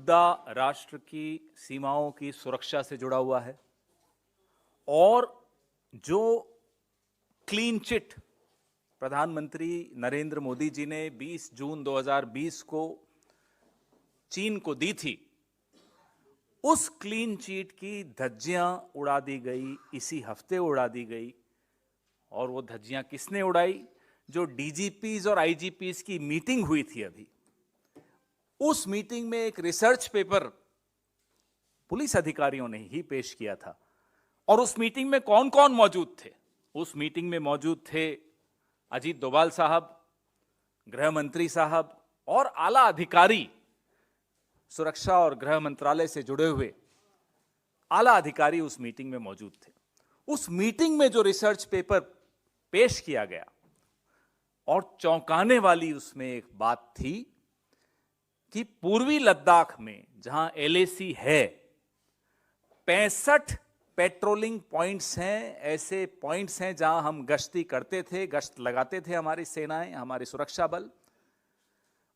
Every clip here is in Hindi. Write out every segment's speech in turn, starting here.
मुद्दा राष्ट्र की सीमाओं की सुरक्षा से जुड़ा हुआ है और जो क्लीन चिट प्रधानमंत्री नरेंद्र मोदी जी ने 20 जून 2020 को चीन को दी थी, उस क्लीन चिट की धज्जियां उड़ा दी गई, इसी हफ्ते उड़ा दी गई। और वो धज्जियां किसने उड़ाई? जो डीजीपीज और आईजीपीज की मीटिंग हुई थी अभी, उस मीटिंग में एक रिसर्च पेपर पुलिस अधिकारियों ने ही पेश किया था। और उस मीटिंग में कौन कौन मौजूद थे? उस मीटिंग में मौजूद थे अजीत डोभाल साहब, गृह मंत्री साहब और आला अधिकारी, सुरक्षा और गृह मंत्रालय से जुड़े हुए आला अधिकारी उस मीटिंग में मौजूद थे। उस मीटिंग में जो रिसर्च पेपर पेश किया गया और चौंकाने वाली उसमें एक बात थी कि पूर्वी लद्दाख में जहां एलएसी है, 65 पेट्रोलिंग पॉइंट्स हैं, ऐसे पॉइंट्स हैं जहां हम गश्ती करते थे, गश्त लगाते थे हमारी सेनाएं, हमारे सुरक्षा बल।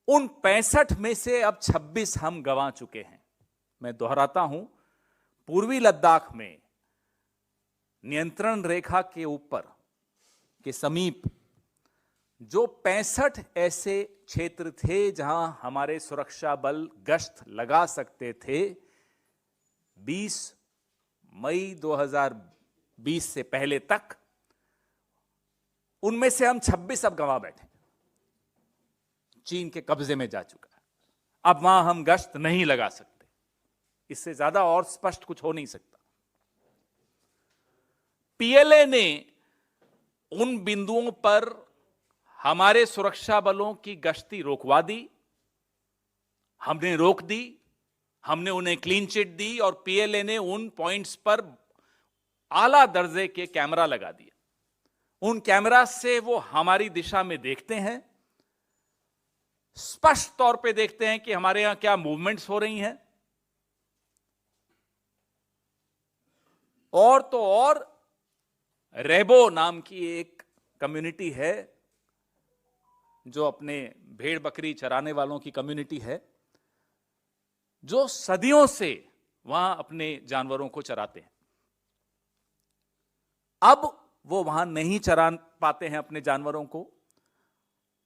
उन 65 में से अब 26 हम गंवा चुके हैं। मैं दोहराता हूं, पूर्वी लद्दाख में नियंत्रण रेखा के ऊपर के समीप जो 65 ऐसे क्षेत्र थे जहां हमारे सुरक्षा बल गश्त लगा सकते थे, 20 मई 2020 से पहले तक, उनमें से हम 26 अब गंवा बैठे। चीन के कब्जे में जा चुका है। अब वहां हम गश्त नहीं लगा सकते। इससे ज्यादा और स्पष्ट कुछ हो नहीं सकता। पीएलए ने उन बिंदुओं पर हमारे सुरक्षा बलों की गश्ती रोकवा दी, हमने रोक दी, हमने उन्हें क्लीन चिट दी और पीएलए ने उन पॉइंट्स पर आला दर्जे के कैमरा लगा दिए। उन कैमरा से वो हमारी दिशा में देखते हैं, स्पष्ट तौर पे देखते हैं कि हमारे यहां क्या मूवमेंट्स हो रही हैं। और तो और रेबो नाम की एक कम्युनिटी है जो अपने भेड़ बकरी चराने वालों की कम्युनिटी है, जो सदियों से वहां अपने जानवरों को चराते हैं। अब वो वहां नहीं चरा पाते हैं अपने जानवरों को।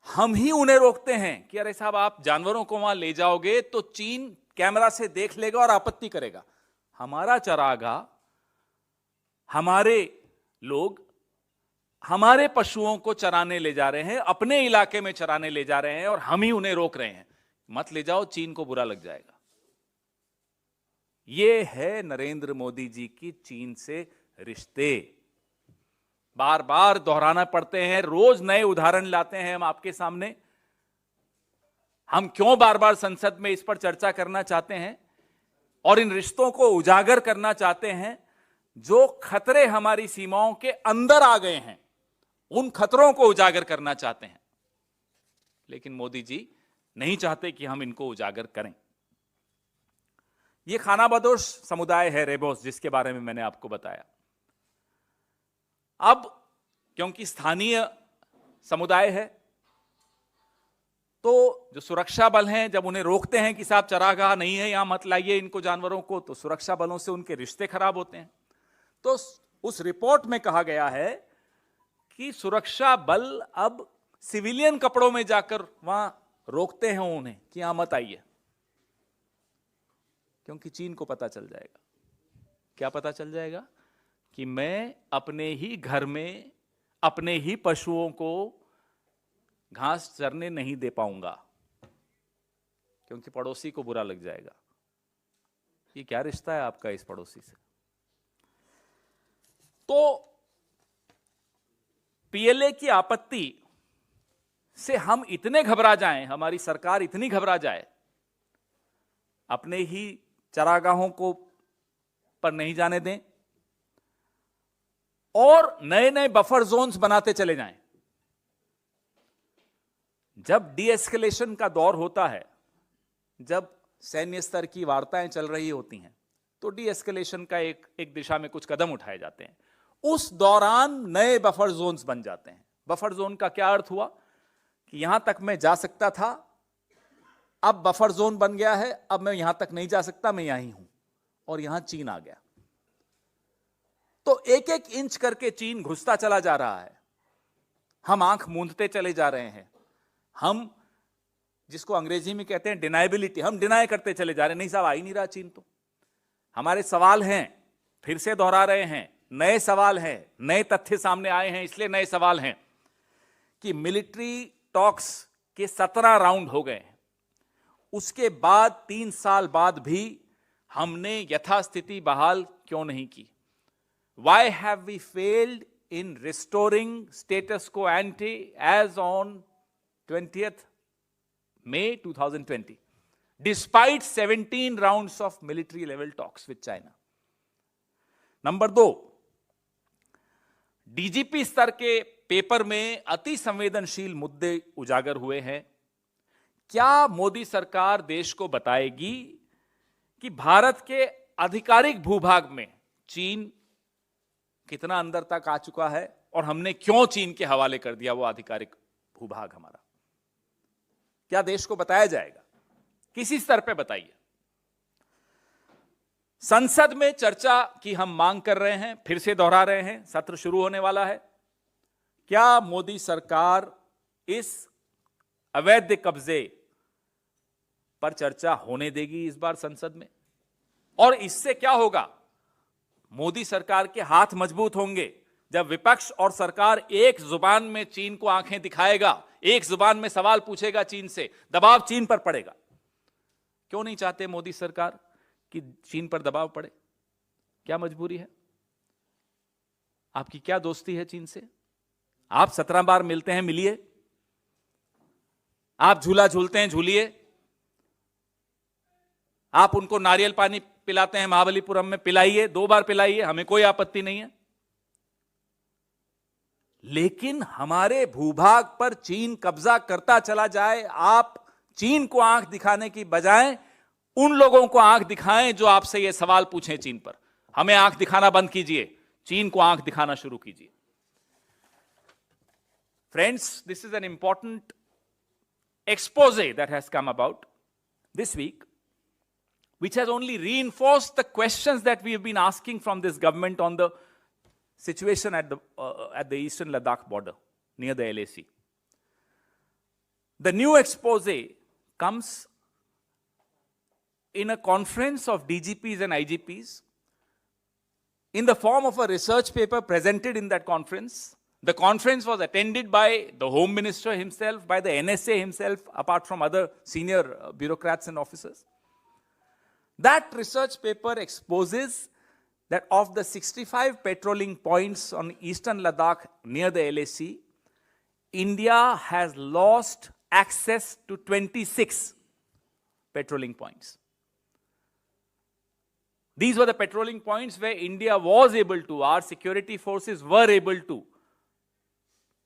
हम ही उन्हें रोकते हैं कि अरे साहब, आप जानवरों को वहां ले जाओगे तो चीन कैमरा से देख लेगा और आपत्ति करेगा। हमारा चरागाह, हमारे लोग हमारे पशुओं को चराने ले जा रहे हैं, अपने इलाके में चराने ले जा रहे हैं और हम ही उन्हें रोक रहे हैं। मत ले जाओ, चीन को बुरा लग जाएगा। यह है नरेंद्र मोदी जी की चीन से रिश्ते। बार बार दोहराना पड़ते हैं, रोज नए उदाहरण लाते हैं हम आपके सामने। हम क्यों बार बार संसद में इस पर चर्चा करना चाहते हैं और इन रिश्तों को उजागर करना चाहते हैं? जो खतरे हमारी सीमाओं के अंदर आ गए हैं, उन खतरों को उजागर करना चाहते हैं। लेकिन मोदी जी नहीं चाहते कि हम इनको उजागर करें। यह खानाबदोश समुदाय है रेबोस, जिसके बारे में मैंने आपको बताया। अब क्योंकि स्थानीय समुदाय है, तो जो सुरक्षा बल हैं, जब उन्हें रोकते हैं कि साहब चरागाह नहीं है, यहां मत लाइए इनको जानवरों को, तो सुरक्षा बलों से उनके रिश्ते खराब होते हैं। तो उस रिपोर्ट में कहा गया है कि सुरक्षा बल अब सिविलियन कपड़ों में जाकर वहां रोकते हैं उन्हें कि यहां मत आइए, क्योंकि चीन को पता चल जाएगा। क्या पता चल जाएगा? कि मैं अपने ही घर में अपने ही पशुओं को घास चरने नहीं दे पाऊंगा, क्योंकि पड़ोसी को बुरा लग जाएगा। ये क्या रिश्ता है आपका इस पड़ोसी से? तो पीएलए की आपत्ति से हम इतने घबरा जाएं, हमारी सरकार इतनी घबरा जाए, अपने ही चरागाहों को पर नहीं जाने दें और नए नए बफर जोन्स बनाते चले जाएं। जब डीएस्केलेशन का दौर होता है, जब सैन्य स्तर की वार्ताएं चल रही होती हैं, तो डीएस्केलेशन का एक दिशा में कुछ कदम उठाए जाते हैं। उस दौरान नए बफर जोन्स बन जाते हैं। बफर जोन का क्या अर्थ हुआ? कि यहां तक मैं जा सकता था, अब बफर जोन बन गया है, अब मैं यहां तक नहीं जा सकता, मैं यहीं हूं, और यहां चीन आ गया। तो एक एक इंच करके चीन घुसता चला जा रहा है, हम आंख मूंदते चले जा रहे हैं, हम जिसको अंग्रेजी में कहते हैं डिनाइबिलिटी, हम डिनाई करते चले जा रहे हैं, नहीं साहब आ ही नहीं रहा चीन। तो हमारे सवाल हैं, फिर से दोहरा रहे हैं, नए सवाल हैं, नए तथ्य सामने आए हैं, इसलिए नए सवाल हैं कि मिलिट्री टॉक्स के 17 राउंड हो गए हैं, उसके बाद 3 साल बाद भी हमने यथास्थिति बहाल क्यों नहीं की? Why have we failed in restoring status quo ante as on 20th May 2020, despite 17 rounds of military level talks with China? Number 2, DGP स्तर के पेपर में अति संवेदनशील मुद्दे उजागर हुए हैं। क्या मोदी सरकार देश को बताएगी कि भारत के आधिकारिक भूभाग में चीन कितना अंदर तक आ चुका है और हमने क्यों चीन के हवाले कर दिया वो आधिकारिक भूभाग हमारा? क्या देश को बताया जाएगा? किसी स्तर पे बताइए। संसद में चर्चा की हम मांग कर रहे हैं, फिर से दोहरा रहे हैं, सत्र शुरू होने वाला है। क्या मोदी सरकार इस अवैध कब्जे पर चर्चा होने देगी इस बार संसद में? और इससे क्या होगा? मोदी सरकार के हाथ मजबूत होंगे जब विपक्ष और सरकार एक जुबान में चीन को आंखें दिखाएगा, एक जुबान में सवाल पूछेगा चीन से, दबाव चीन पर पड़ेगा। क्यों नहीं चाहते मोदी सरकार कि चीन पर दबाव पड़े? क्या मजबूरी है? आपकी क्या दोस्ती है चीन से? आप 17 बार मिलते हैं, मिलिए। आप झूला झूलते हैं, झूलिए। आप उनको नारियल पानी पिलाते हैं महाबलीपुरम में, पिलाइए, 2 बार पिलाइए, हमें कोई आपत्ति नहीं है। लेकिन हमारे भूभाग पर चीन कब्जा करता चला जाए, आप चीन को आंख दिखाने की बजाय उन लोगों को आंख दिखाएं जो आपसे ये सवाल पूछें चीन पर। हमें आंख दिखाना बंद कीजिए, चीन को आंख दिखाना शुरू कीजिए। Friends, this is an important exposé that has come about this week, which has only reinforced the questions that we have been asking from this government on the situation at the eastern Ladakh border near the LAC. The new expose comes in a conference of DGPs and IGPs in the form of a research paper presented in that conference. The conference was attended by the Home Minister himself, by the NSA himself, apart from other senior bureaucrats and officers. That research paper exposes that of the 65 patrolling points on eastern Ladakh near the LAC, India has lost access to 26 patrolling points. These were the patrolling points where India was able to, our security forces were able to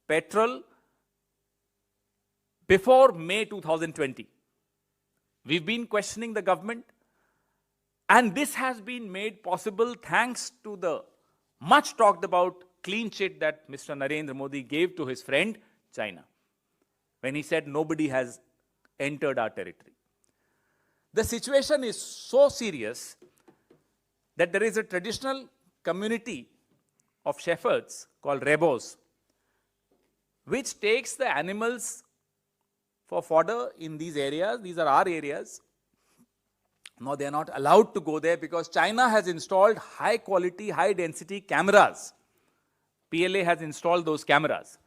patrol before May 2020. We've been questioning the government, and this has been made possible thanks to the much talked about clean chit that Mr. Narendra Modi gave to his friend China when he said nobody has entered our territory. The situation is so serious that there is a traditional community of shepherds called rebos, which takes the animals for fodder in these areas. These are our areas. No, they are not allowed to go there because China has installed high quality, high density cameras. PLA has installed those cameras.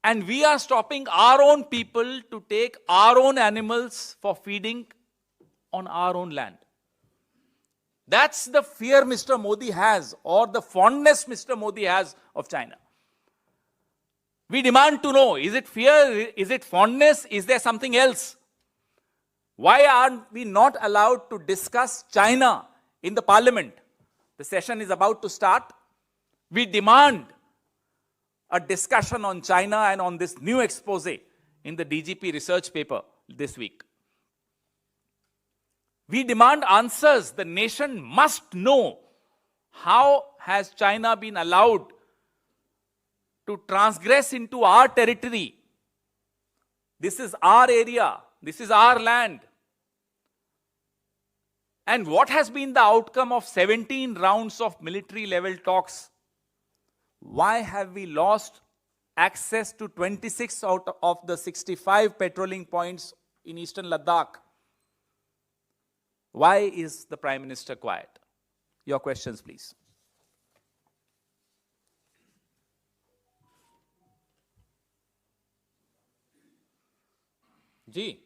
And we are stopping our own people to take our own animals for feeding on our own land. That's the fear Mr. Modi has, or the fondness Mr. Modi has of China. We demand to know, is it fear, is it fondness, is there something else? Why are we not allowed to discuss China in the parliament? The session is about to start. We demand a discussion on China and on this new expose in the DGP research paper this week. We demand answers. The nation must know, how has China been allowed to transgress into our territory? This is our area. This is our land. And what has been the outcome of 17 rounds of military level talks? Why have we lost access to 26 out of the 65 patrolling points in eastern Ladakh? Why is the Prime Minister quiet? Your questions, please. जी,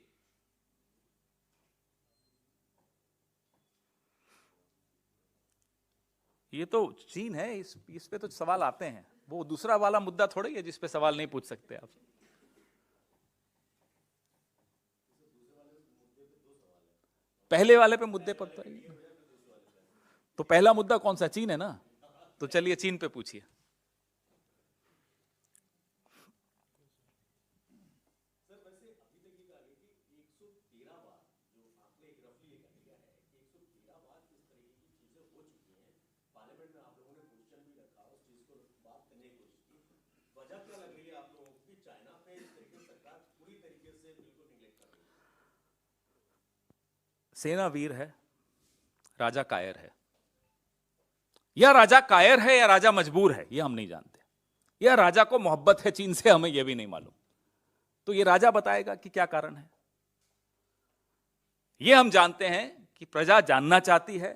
ये तो चीन है, इस पे तो सवाल आते हैं। वो दूसरा वाला मुद्दा थोड़ी है जिस पे सवाल नहीं पूछ सकते आप। पहले वाले पे मुद्दे पर तो पहला मुद्दा कौन सा? चीन है ना। तो चलिए चीन पे पूछिए। सेना वीर है, राजा कायर है। या राजा कायर है या राजा मजबूर है, यह हम नहीं जानते। या राजा को मोहब्बत है चीन से, हमें यह भी नहीं मालूम। तो यह राजा बताएगा कि क्या कारण है। यह हम जानते हैं कि प्रजा जानना चाहती है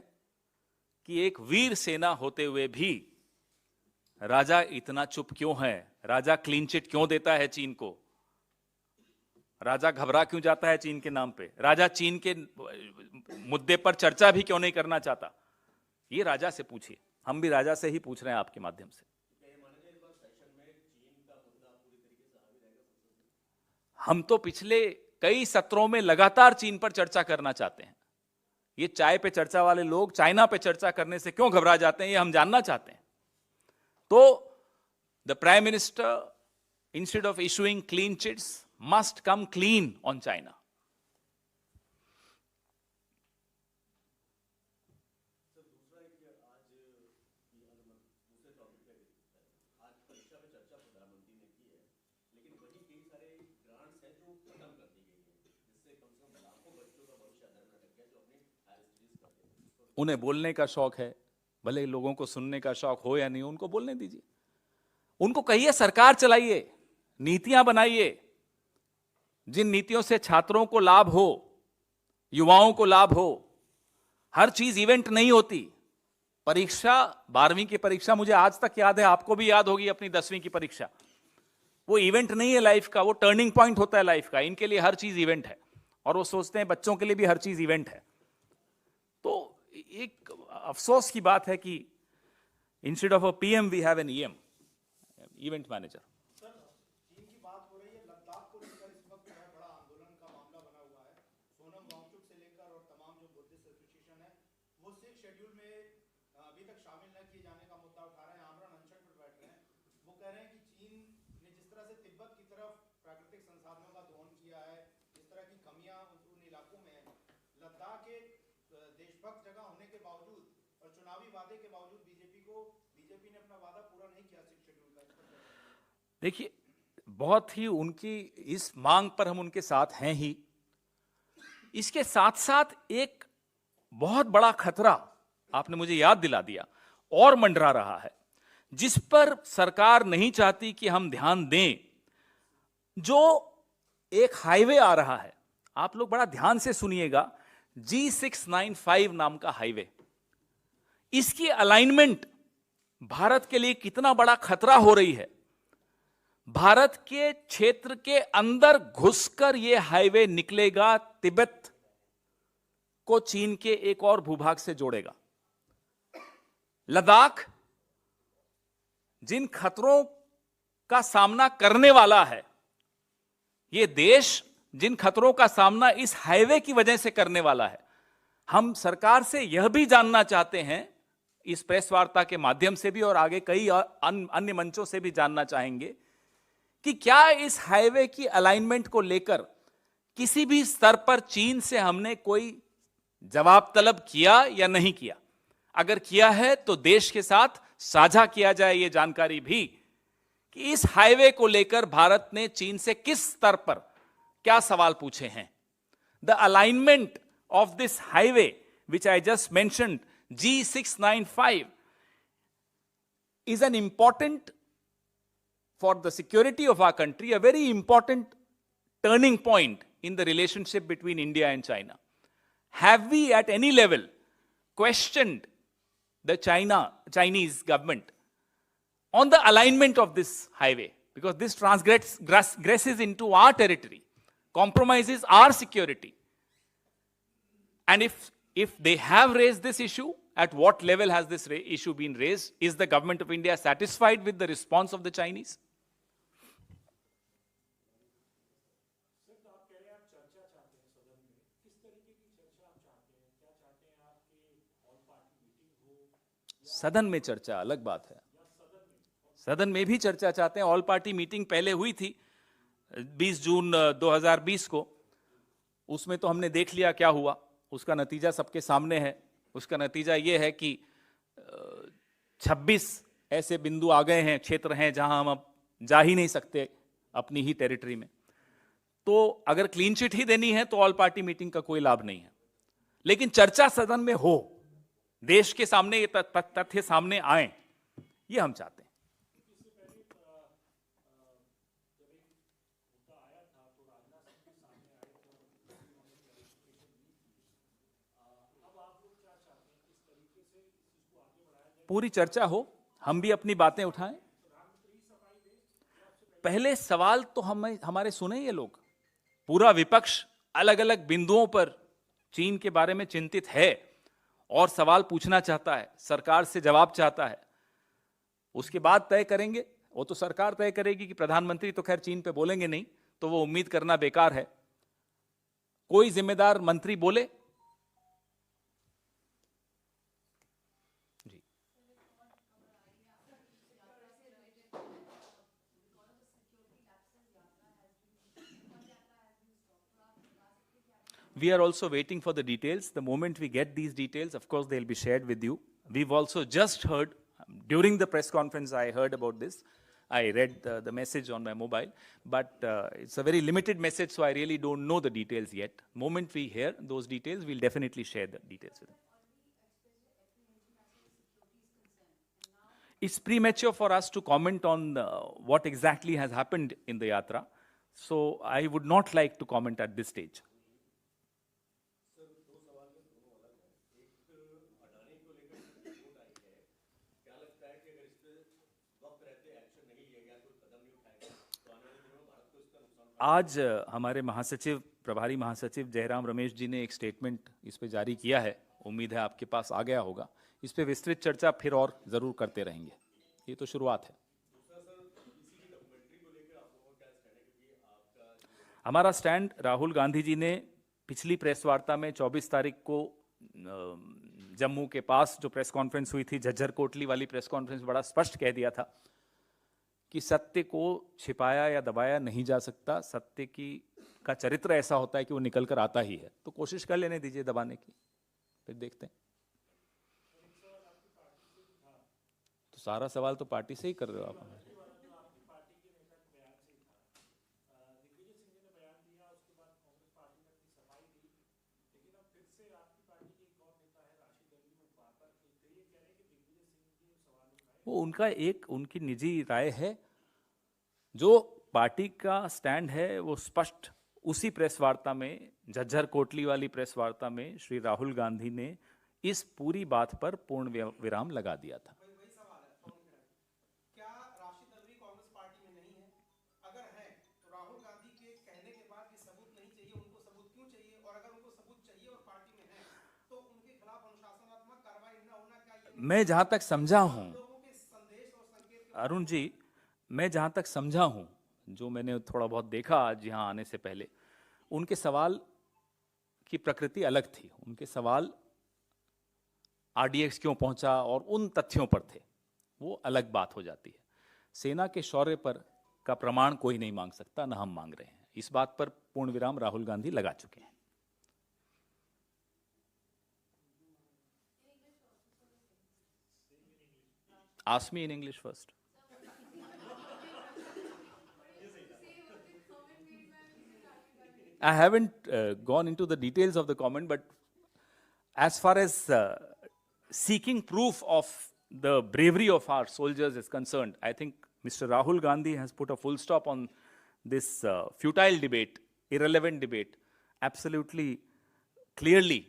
कि एक वीर सेना होते हुए भी राजा इतना चुप क्यों है, राजा क्लीन चिट क्यों देता है चीन को, राजा घबरा क्यों जाता है चीन के नाम पे, राजा चीन के मुद्दे पर चर्चा भी क्यों नहीं करना चाहता। ये राजा से पूछिए, हम भी राजा से ही पूछ रहे हैं आपके माध्यम से। हम तो पिछले कई सत्रों में लगातार चीन पर चर्चा करना चाहते हैं। ये चाय पे चर्चा वाले लोग चाइना पे चर्चा करने से क्यों घबरा जाते हैं, ये हम जानना चाहते हैं। तो the prime minister instead of issuing clean chits must come clean on China. उन्हें बोलने का शौक है, भले लोगों को सुनने का शौक हो या नहीं, उनको बोलने दीजिए। उनको कहिए सरकार चलाइए, नीतियां बनाइए, जिन नीतियों से छात्रों को लाभ हो, युवाओं को लाभ हो। हर चीज इवेंट नहीं होती। परीक्षा, 12वीं की परीक्षा मुझे आज तक याद है, आपको भी याद होगी अपनी 10वीं की परीक्षा। वो इवेंट नहीं है लाइफ का, वो टर्निंग पॉइंट होता है लाइफ का। इनके लिए हर चीज इवेंट है और वो सोचते हैं बच्चों के लिए भी हर चीज इवेंट है। तो एक अफसोस की बात है कि instead of a PM we have an EM, event manager. देशभक्त जगह होने के बावजूद और चुनावी वादे के बावजूद बीजेपी ने अपना वादा पूरा नहीं किया शेड्यूल का। देखिए, बहुत ही उनकी इस मांग पर हम उनके साथ हैं ही। इसके साथ साथ एक बहुत बड़ा खतरा आपने मुझे याद दिला दिया और मंडरा रहा है, जिस पर सरकार नहीं चाहती कि हम ध्यान दें। जो एक हाईवे आ रहा है, आप लोग बड़ा ध्यान से सुनिएगा, G695 नाम का हाईवे। इसकी अलाइनमेंट भारत के लिए कितना बड़ा खतरा हो रही है। भारत के क्षेत्र के अंदर घुसकर यह हाईवे निकलेगा, तिब्बत को चीन के एक और भूभाग से जोड़ेगा। लद्दाख जिन खतरों का सामना करने वाला है, यह देश जिन खतरों का सामना इस हाईवे की वजह से करने वाला है। हम सरकार से यह भी जानना चाहते हैं, इस प्रेस वार्ता के माध्यम से भी और आगे कई अन्य मंचों से भी जानना चाहेंगे कि क्या इस हाईवे की अलाइनमेंट को लेकर किसी भी स्तर पर चीन से हमने कोई जवाब तलब किया या नहीं किया। अगर किया है तो देश के साथ साझा किया जाए यह जानकारी भी कि इस हाईवे को लेकर भारत ने चीन से किस स्तर पर क्या सवाल पूछे हैं। the alignment of this highway, which I just mentioned, G695, is an important, for the security of our country, a very important turning point in the relationship between India and China. Have we at any level questioned the Chinese government on the alignment of this highway? Because this transgresses into our territory, compromises our security. And if they have raised this issue, at what level has this issue been raised? Is the government of India satisfied with the response of the Chinese? सदन में चर्चा अलग बात है, सदन में भी चर्चा चाहते हैं। ऑल पार्टी मीटिंग पहले हुई थी 20 जून 2020 को, उसमें तो हमने देख लिया क्या हुआ, उसका नतीजा सबके सामने है। उसका नतीजा ये है कि 26 ऐसे बिंदु आ गए हैं, क्षेत्र हैं जहां हम अब जा ही नहीं सकते अपनी ही टेरिटरी में। तो अगर क्लीन चिट ही देनी है तो ऑल पार्टी मीटिंग का कोई लाभ नहीं है, लेकिन चर्चा सदन में हो, देश के सामने ये तथ्य सामने आए, ये हम चाहते हैं। पूरी चर्चा हो, हम भी अपनी बातें उठाएं। पहले सवाल तो हमारे सुने ये लोग, पूरा विपक्ष अलग अलग बिंदुओं पर चीन के बारे में चिंतित है और सवाल पूछना चाहता है, सरकार से जवाब चाहता है। उसके बाद तय करेंगे, वो तो सरकार तय करेगी कि प्रधानमंत्री तो खैर चीन पे बोलेंगे नहीं, तो वो उम्मीद करना बेकार है। कोई जिम्मेदार मंत्री बोले। जी, we are also waiting for the details. The moment we get these details, of course, they'll be shared with you. We've also just heard, during the press conference, I heard about this. I read the message on my mobile, but it's a very limited message, so I really don't know the details yet. Moment we hear those details, we'll definitely share the details with them. It's premature for us to comment on what exactly has happened in the yatra, so I would not like to comment at this stage. आज हमारे महासचिव, प्रभारी महासचिव जयराम रमेश जी ने एक स्टेटमेंट इस पे जारी किया है, उम्मीद है आपके पास आ गया होगा। इस पे विस्तृत चर्चा फिर और जरूर करते रहेंगे, ये तो शुरुआत है। हमारा स्टैंड राहुल गांधी जी ने पिछली प्रेस वार्ता में 24 तारीख को जम्मू के पास जो प्रेस कॉन्फ्रेंस हुई थी, झज्जर कोटली वाली प्रेस कॉन्फ्रेंस, बड़ा स्पष्ट कह दिया था कि सत्य को छिपाया या दबाया नहीं जा सकता। सत्य का चरित्र ऐसा होता है कि वो निकल कर आता ही है, तो कोशिश कर लेने दीजिए दबाने की, फिर देखते हैं। तो सारा सवाल तो पार्टी से ही कर रहे हो आप। वो उनकी निजी राय है, जो पार्टी का स्टैंड है वो स्पष्ट उसी प्रेस वार्ता में, झज्जर कोटली वाली प्रेस वार्ता में श्री राहुल गांधी ने इस पूरी बात पर पूर्ण विराम लगा दिया था। वही सवाल है, क्या राशिद अल्वी कांग्रेस पार्टी में नहीं है? अगर है तो राहुल गांधी के कहने के बाद ये सबूत नहीं चाहिए, उनको सबूत क्यों चाहिए? और अगर उनको सबूत चाहिए और पार्टी में है तो उनके खिलाफ अनुशासनात्मक कार्रवाई न होना क्या ये? मैं जहां तक समझा हूं अरुण जी, मैं जहां तक समझा हूं, जो मैंने थोड़ा बहुत देखा आज यहां आने से पहले, उनके सवाल की प्रकृति अलग थी। उनके सवाल आरडीएक्स क्यों पहुंचा और उन तथ्यों पर थे, वो अलग बात हो जाती है। सेना के शौर्य पर का प्रमाण कोई नहीं मांग सकता, ना हम मांग रहे हैं। इस बात पर पूर्ण विराम राहुल गांधी लगा चुके हैं। Ask me in English first. I haven't gone into the details of the comment, but as far as seeking proof of the bravery of our soldiers is concerned, I think Mr. Rahul Gandhi has put a full stop on this futile debate, irrelevant debate, absolutely clearly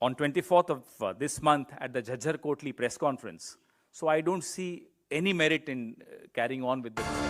on 24th of this month at the Jhajjar Kotli press conference. So I don't see any merit in carrying on with the discussion.